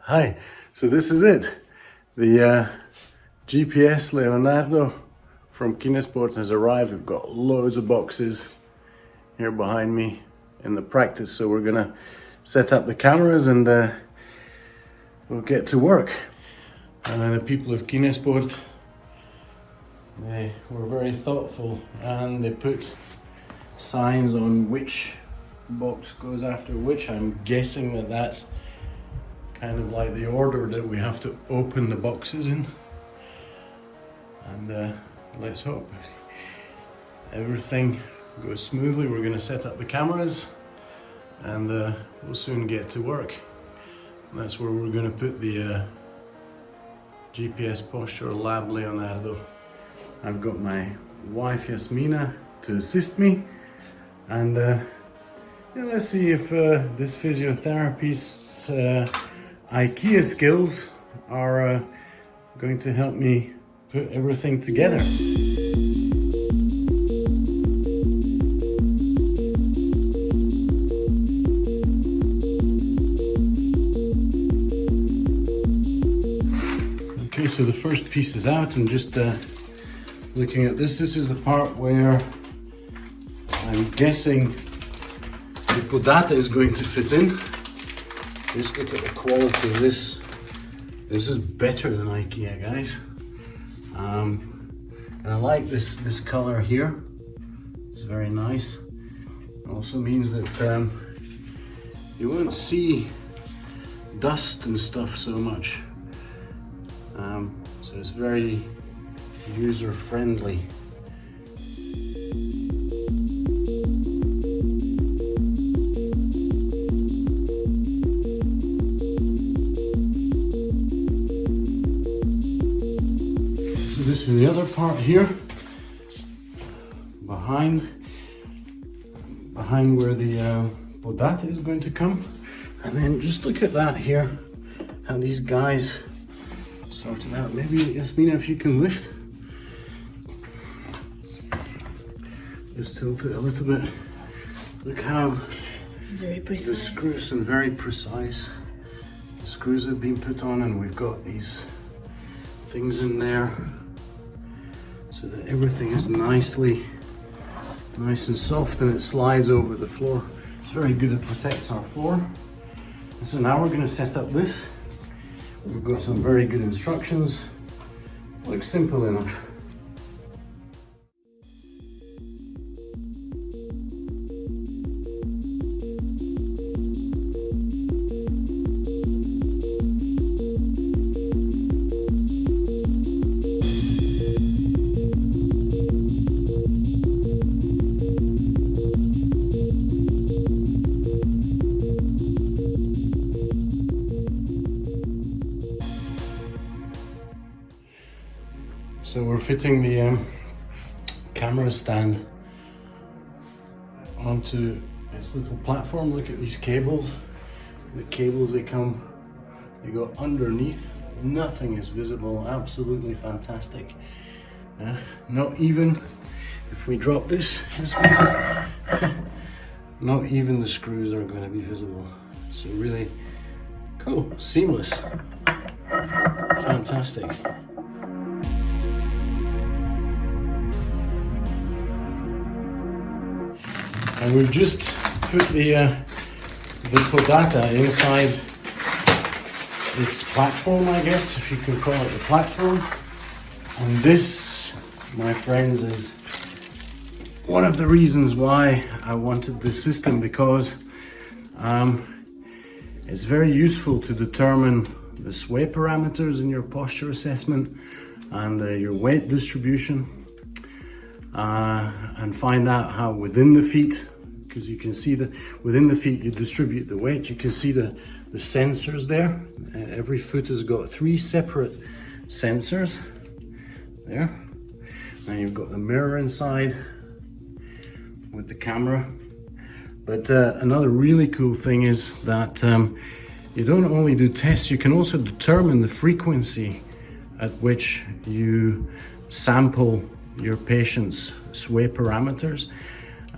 Hi, so this is it. The GPS Leonardo from Chinesport has arrived. We've got loads of boxes here behind me in the practice, so we're gonna set up the cameras and we'll get to work. And then the people of Chinesport, they were very thoughtful and they put signs on which box goes after which. I'm guessing that that's kind of like the order that we have to open the boxes in. And let's hope everything goes smoothly. We're going to set up the cameras and we'll soon get to work. And that's where we're going to put the GPS postural lab Leonardo. I've got my wife Yasmina to assist me, and yeah, let's see if this physiotherapist's IKEA skills are going to help me put everything together. Okay, so the first piece is out, and just looking at this is the part where I'm guessing the podata is going to fit in. Just look at the quality of this. This is better than IKEA, guys. And I like this color here. It's very nice. It also means that you won't see dust and stuff so much. So it's very user-friendly. This is the other part here, behind where the podata is going to come. And then just look at that here, how these guys sorted out. Maybe Yasmina, if you can lift, just tilt it a little bit. Look how very precise. The screws are very precise. The screws have been put on, and we've got these things in there, so that everything is nice and soft, and it slides over the floor. It's very good, it protects our floor. And so now we're going to set up this. We've got some very good instructions. Looks simple enough. So we're fitting the camera stand onto this little platform. Look at these cables. The cables, they go underneath. Nothing is visible. Absolutely fantastic. Not even if we drop this, not even the screws are going to be visible. So really cool, seamless, fantastic. And we've just put the podata inside its platform, I guess, if you can call it the platform. And this, my friends, is one of the reasons why I wanted this system, because it's very useful to determine the sway parameters in your posture assessment and your weight distribution, and find out how within the feet, because you can see that within the feet you distribute the weight. You can see the sensors there. Every foot has got 3 separate sensors there. And you've got the mirror inside with the camera. But another really cool thing is that you don't only do tests, you can also determine the frequency at which you sample your patient's sway parameters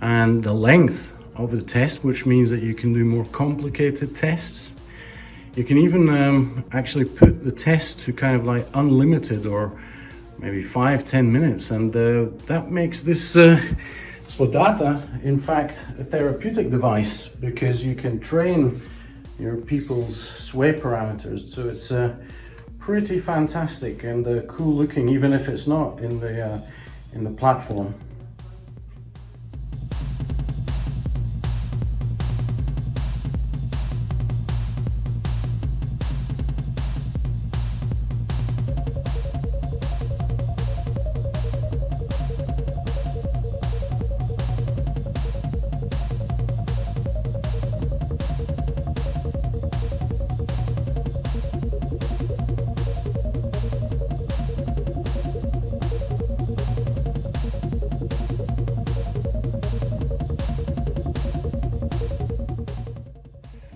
and the length of the test, which means that you can do more complicated tests You can even actually put the test to kind of like unlimited or maybe 5-10 minutes, and that makes this podata in fact a therapeutic device, because you can train your people's sway parameters. So it's pretty fantastic and cool looking, even if it's not in the platform.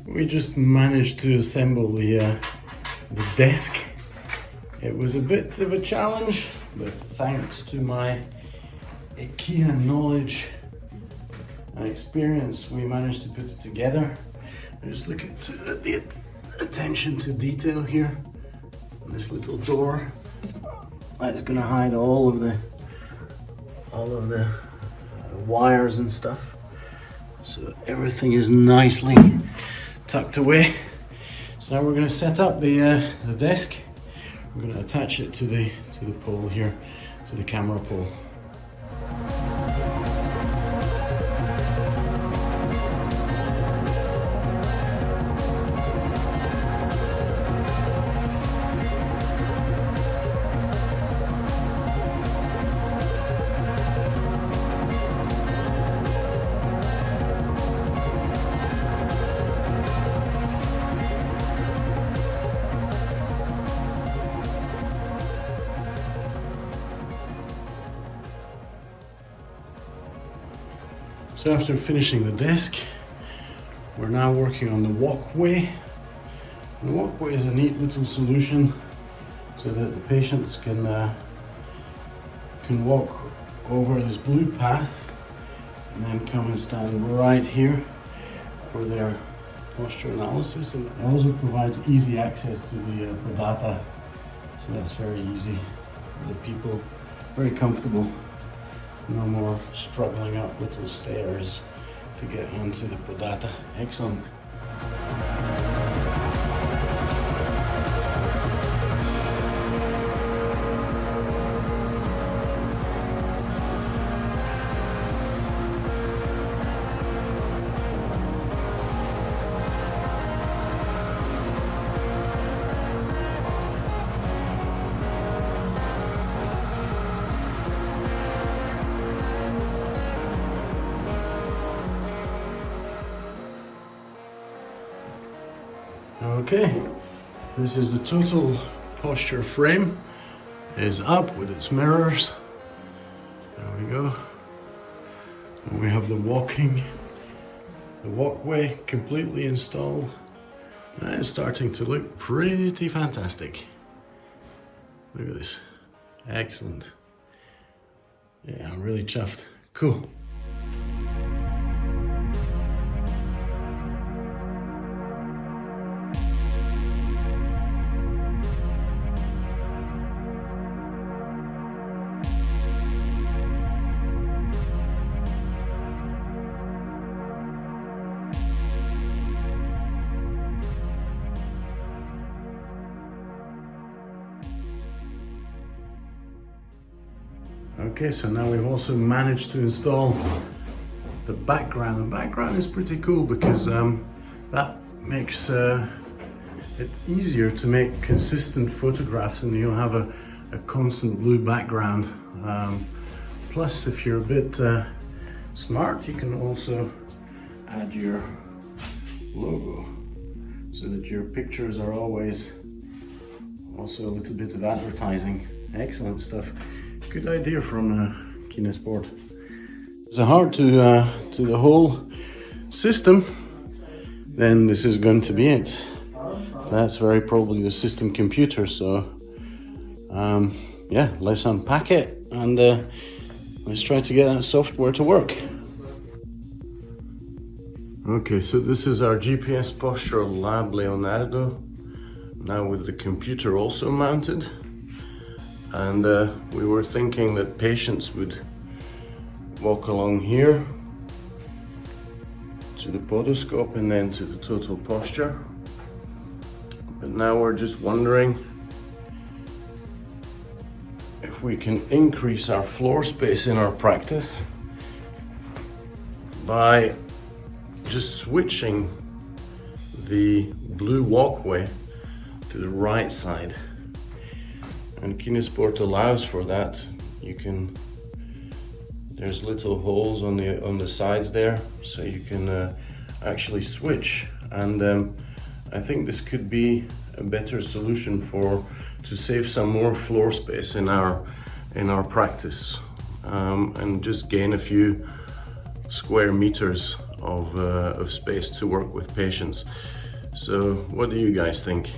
We just managed to assemble the desk. It was a bit of a challenge, but thanks to my IKEA knowledge and experience, we managed to put it together. Just look at the attention to detail here. This little door that's going to hide all of the wires and stuff. So everything is nicely tucked away. So now we're going to set up the desk. We're going to attach it to the pole here, to the camera pole. So after finishing the desk, we're now working on the walkway. The walkway is a neat little solution so that the patients can walk over this blue path and then come and stand right here for their posture analysis. And it also provides easy access to the podata, so that's very easy for the people, very comfortable. No more struggling up little stairs to get onto the podata. Excellent. Okay, this is the total posture frame. It is up with its mirrors. There we go. And we have the walkway completely installed. And it's starting to look pretty fantastic. Look at this. Excellent. Yeah, I'm really chuffed. Cool. Okay, so now we've also managed to install the background. The background is pretty cool because that makes it easier to make consistent photographs, and you'll have a constant blue background. Plus, if you're a bit smart, you can also add your logo so that your pictures are always also a little bit of advertising. Excellent stuff. Good idea from Chinesport. There's a heart to the whole system, then this is going to be it. That's very probably the system computer, so yeah, let's unpack it and let's try to get that software to work. Okay, so this is our GPS postural lab Leonardo now with the computer also mounted. And we were thinking that patients would walk along here to the podoscope and then to the total posture. But now we're just wondering if we can increase our floor space in our practice by just switching the blue walkway to the right side. And Chinesport allows for that. There's little holes on the sides there, so you can actually switch. And I think this could be a better solution to save some more floor space in our practice, and just gain a few square meters of space to work with patients. So what do you guys think?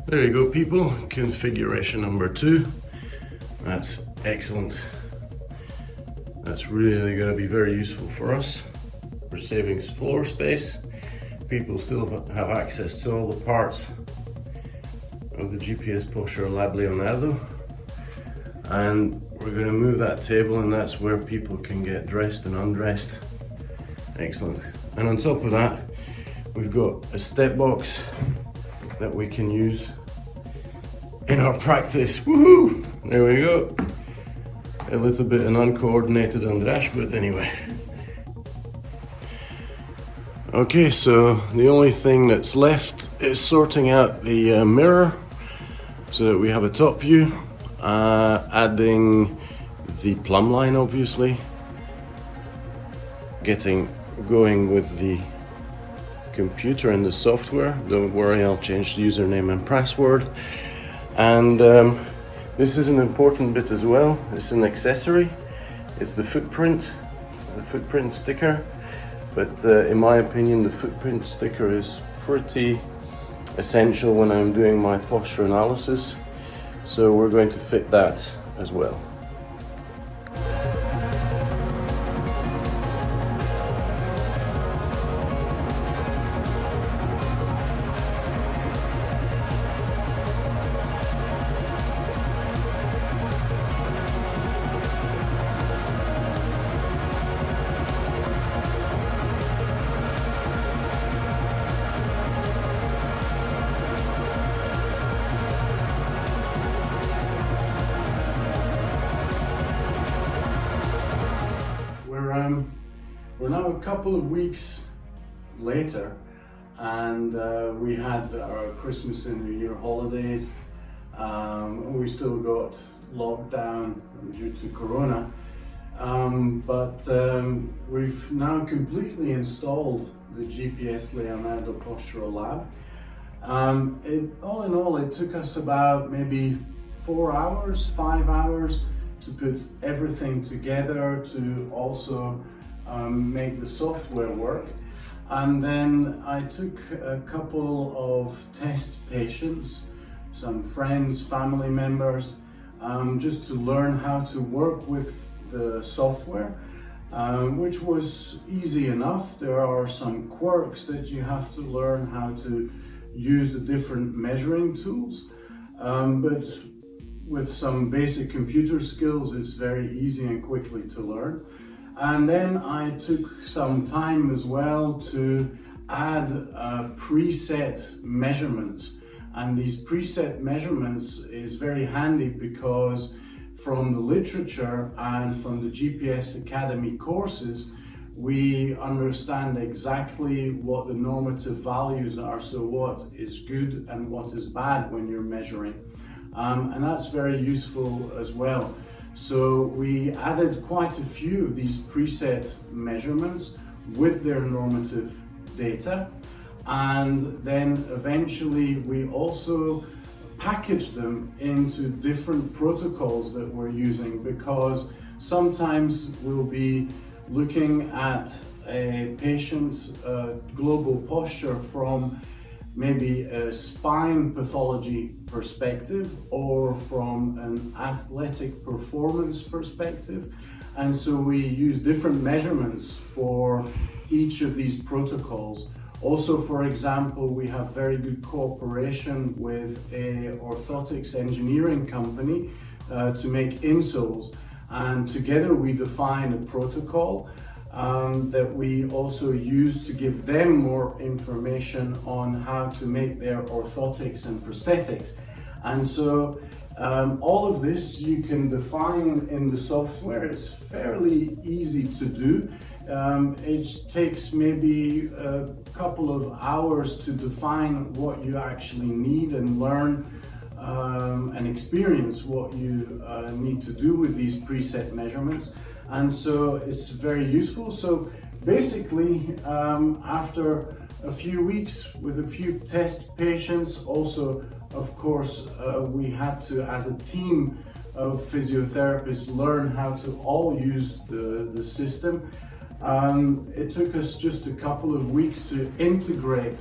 There you go, people. Configuration number 2. That's excellent. That's really going to be very useful for us. We're saving floor space. People still have access to all the parts of the GPS Postural Lab Leonardo. And we're going to move that table, and that's where people can get dressed and undressed. Excellent. And on top of that, we've got a step box that we can use in our practice. Woohoo! There we go. A little bit an uncoordinated Andrash, but anyway. Okay, so the only thing that's left is sorting out the mirror so that we have a top view, adding the plumb line, obviously, getting going with the computer and the software. Don't worry, I'll change the username and password. And this is an important bit as well. It's an accessory. It's the footprint sticker. But in my opinion, the footprint sticker is pretty essential when I'm doing my posture analysis. So we're going to fit that as well. We're now a couple of weeks later, and we had our Christmas and New Year holidays. We still got locked down due to Corona, but we've now completely installed the GPS Leonardo Postural Lab. All in all, it took us about maybe 4 hours, 5 hours to put everything together, to also make the software work. And then I took a couple of test patients, some friends, family members, just to learn how to work with the software, which was easy enough. There are some quirks that you have to learn how to use the different measuring tools, but with some basic computer skills, it's very easy and quickly to learn. And then I took some time as well to add preset measurements. And these preset measurements is very handy because from the literature and from the GPS Academy courses, we understand exactly what the normative values are, so what is good and what is bad when you're measuring. And that's very useful as well. So we added quite a few of these preset measurements with their normative data, and then eventually we also packaged them into different protocols that we're using, because sometimes we'll be looking at a patient's global posture from maybe a spine pathology perspective or from an athletic performance perspective. And so we use different measurements for each of these protocols, Also, for example, we have very good cooperation with a orthotics engineering company to make insoles, and together we define a protocol that we also use to give them more information on how to make their orthotics and prosthetics. And so all of this you can define in the software. It's fairly easy to do. It takes maybe a couple of hours to define what you actually need and learn and experience what you need to do with these preset measurements. And so it's very useful. So basically, after a few weeks with a few test patients, also of course we had to, as a team of physiotherapists, learn how to all use the system. It took us just a couple of weeks to integrate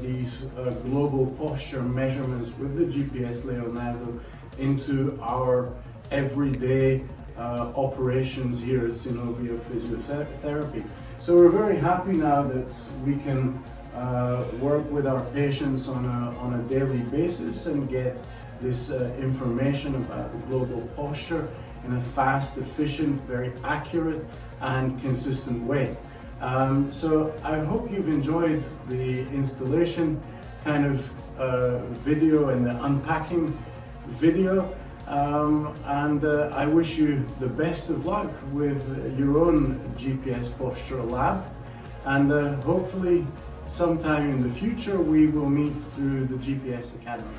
these global posture measurements with the GPS Leonardo into our everyday operations here at Synovia Physiotherapy. So we're very happy now that we can work with our patients on a daily basis and get this information about the global posture in a fast, efficient, very accurate and consistent way. So I hope you've enjoyed the installation kind of video and the unpacking video. And I wish you the best of luck with your own GPS postural lab, and hopefully sometime in the future we will meet through the GPS Academy.